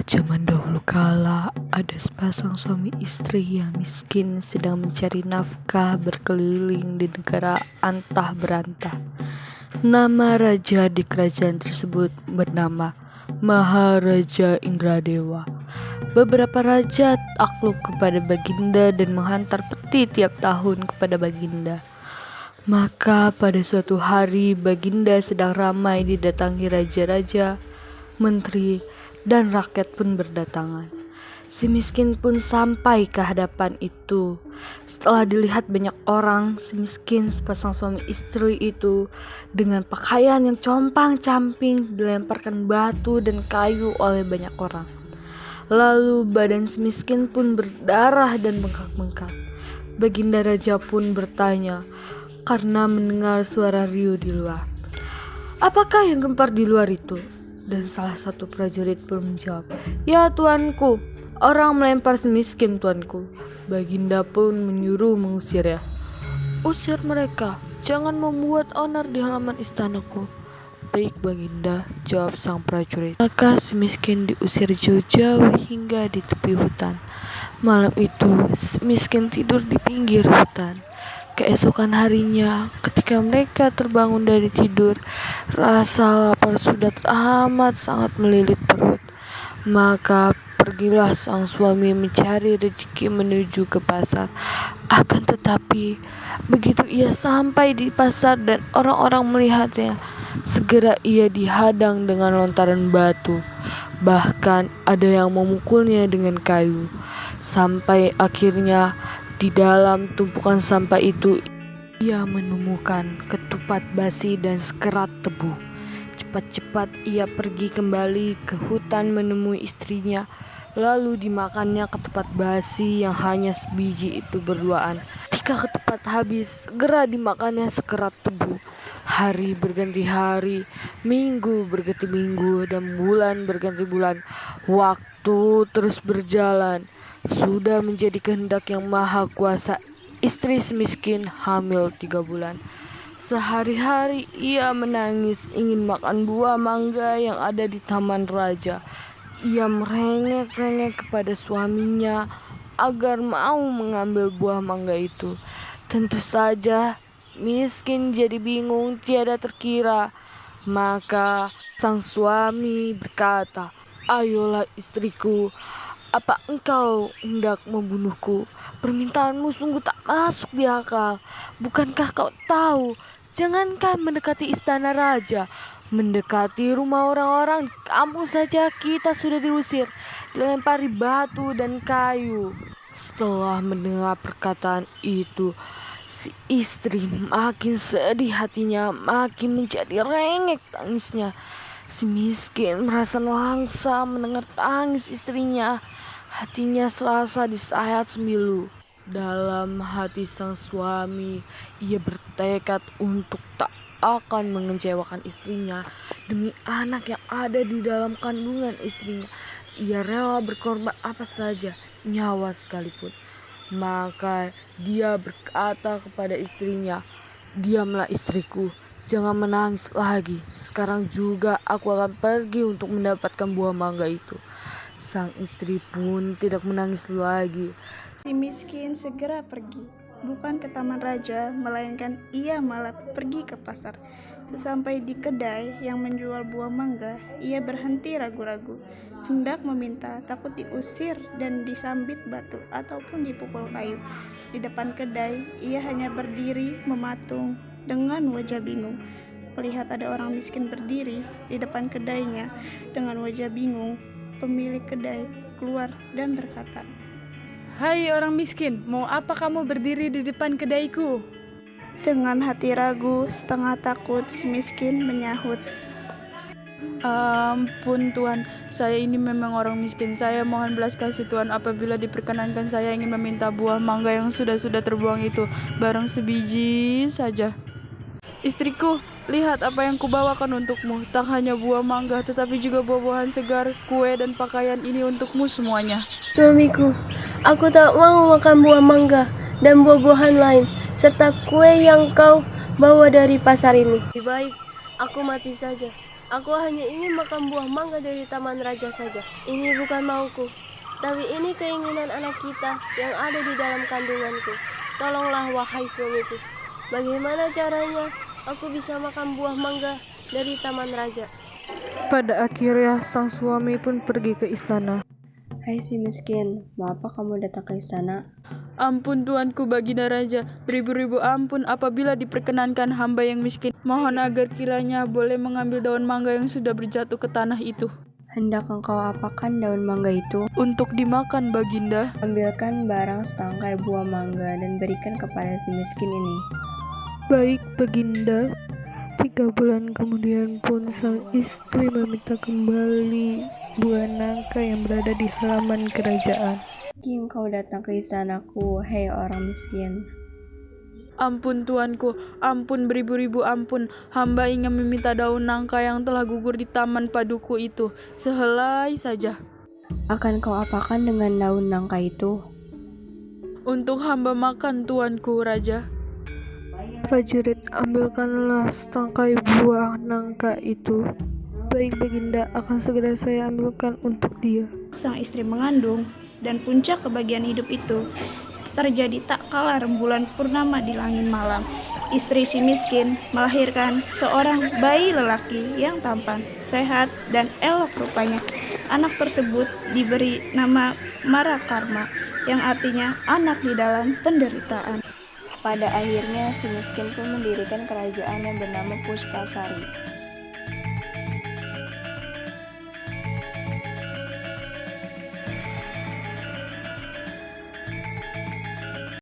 Zaman dahulu kala, ada sepasang suami istri yang miskin sedang mencari nafkah berkeliling di negara antah berantah. Nama raja di kerajaan tersebut bernama Maharaja Indradewa. Beberapa raja takluk kepada Baginda dan menghantar peti tiap tahun kepada Baginda. Maka pada suatu hari Baginda sedang ramai didatangi raja-raja, menteri, dan rakyat pun berdatangan. Si miskin pun sampai ke hadapan itu. Setelah dilihat banyak orang, si miskin sepasang suami istri itu dengan pakaian yang compang-camping dilemparkan batu dan kayu oleh banyak orang. Lalu badan si miskin pun berdarah dan bengkak-bengkak. Baginda raja pun bertanya karena mendengar suara riuh di luar. "Apakah yang gempar di luar itu?" Dan salah satu prajurit pun menjawab, "Ya tuanku, orang melempar si miskin tuanku." Baginda pun menyuruh mengusirnya. "Usir mereka, jangan membuat onar di halaman istanaku." "Baik Baginda," jawab sang prajurit. Maka si miskin diusir jauh-jauh hingga di tepi hutan. Malam itu si miskin tidur di pinggir hutan. Keesokan harinya, ketika mereka terbangun dari tidur, rasa lapar sudah teramat sangat melilit perut. Maka pergilah sang suami mencari rezeki menuju ke pasar. Akan tetapi, begitu ia sampai di pasar dan orang-orang melihatnya, segera ia dihadang dengan lontaran batu. Bahkan ada yang memukulnya dengan kayu. Sampai akhirnya di dalam tumpukan sampah itu ia menemukan ketupat basi dan sekerat tebu. Cepat-cepat ia pergi kembali ke hutan menemui istrinya. Lalu dimakannya ketupat basi yang hanya sebiji itu berduaan. Ketika ketupat habis, segera dimakannya sekerat tebu. Hari berganti hari, minggu berganti minggu, dan bulan berganti bulan. Waktu terus berjalan. Sudah menjadi kehendak yang maha kuasa, istri semiskin hamil 3 bulan. Sehari-hari ia menangis ingin makan buah mangga yang ada di taman raja. Ia merengek-rengek kepada suaminya agar mau mengambil buah mangga itu. Tentu saja miskin jadi bingung tiada terkira. Maka sang suami berkata, "Ayolah istriku, apa engkau hendak membunuhku? Permintaanmu sungguh tak masuk di akal. Bukankah kau tahu, jangankan mendekati istana raja, mendekati rumah orang-orang di kampung saja kita sudah diusir, dilempari batu dan kayu." Setelah mendengar perkataan itu, si istri makin sedih hatinya, makin menjadi rengek tangisnya. Si miskin merasa langsa mendengar tangis istrinya. Hatinya serasa disayat sembilu. Dalam hati sang suami, ia bertekad untuk tak akan mengecewakan istrinya. Demi anak yang ada di dalam kandungan istrinya, ia rela berkorban apa saja, nyawa sekalipun. Maka dia berkata kepada istrinya, "Diamlah istriku, jangan menangis lagi. Sekarang juga aku akan pergi untuk mendapatkan buah mangga itu." Sang istri pun tidak menangis lagi. Si miskin segera pergi, bukan ke taman raja, melainkan ia malah pergi ke pasar. Sesampai di kedai yang menjual buah mangga, ia berhenti ragu-ragu, hendak meminta, takut diusir dan disambit batu ataupun dipukul kayu. Di depan kedai, ia hanya berdiri mematung dengan wajah bingung. Melihat ada orang miskin berdiri di depan kedainya dengan wajah bingung, pemilik kedai keluar dan berkata, "Hai orang miskin, mau apa kamu berdiri di depan kedaiku?" Dengan hati ragu, setengah takut, si miskin menyahut, "Ampun Tuan, saya ini memang orang miskin. Saya mohon belas kasih Tuan apabila diperkenankan saya ingin meminta buah mangga yang sudah terbuang itu, barang sebiji saja." "Istriku, lihat apa yang kubawakan untukmu. Tak hanya buah mangga, tetapi juga buah-buahan segar, kue dan pakaian ini untukmu semuanya." "Suamiku, aku tak mau makan buah mangga dan buah-buahan lain, serta kue yang kau bawa dari pasar ini. Lebih baik aku mati saja Aku hanya ingin makan buah mangga dari taman raja saja. Ini bukan mauku, tapi ini keinginan anak kita yang ada di dalam kandunganku. Tolonglah wahai suamiku. Bagaimana caranya aku bisa makan buah mangga dari taman raja? Pada akhirnya sang suami pun pergi ke istana. Hai si miskin, mau apa kamu datang ke istana? Ampun tuanku baginda raja, beribu-ribu ampun apabila diperkenankan hamba yang miskin. Mohon agar kiranya boleh mengambil daun mangga yang sudah berjatuh ke tanah itu. Hendak engkau apakan daun mangga itu? Untuk dimakan baginda. Ambilkan barang setangkai buah mangga dan berikan kepada si miskin ini. Baik baginda. 3 bulan kemudian pun sang istri meminta kembali buah nangka yang berada di halaman kerajaan. Pergi engkau datang ke istanaku, hei orang miskin. Ampun tuanku, ampun beribu-ribu ampun. Hamba ingin meminta daun nangka yang telah gugur di taman paduku itu. Sehelai saja. Akan kau apakan dengan daun nangka itu? Untuk hamba makan tuanku raja. Prajurit, ambilkanlah setangkai buah nangka itu. Baik baginda, akan segera saya ambilkan untuk dia. Sang istri mengandung, dan puncak kebahagiaan hidup itu terjadi tak kala rembulan purnama di langit malam. Istri si miskin melahirkan seorang bayi lelaki yang tampan, sehat, dan elok rupanya. Anak tersebut diberi nama Marakarma, yang artinya anak di dalam penderitaan. Pada akhirnya si miskin pun mendirikan kerajaan yang bernama Puspasari.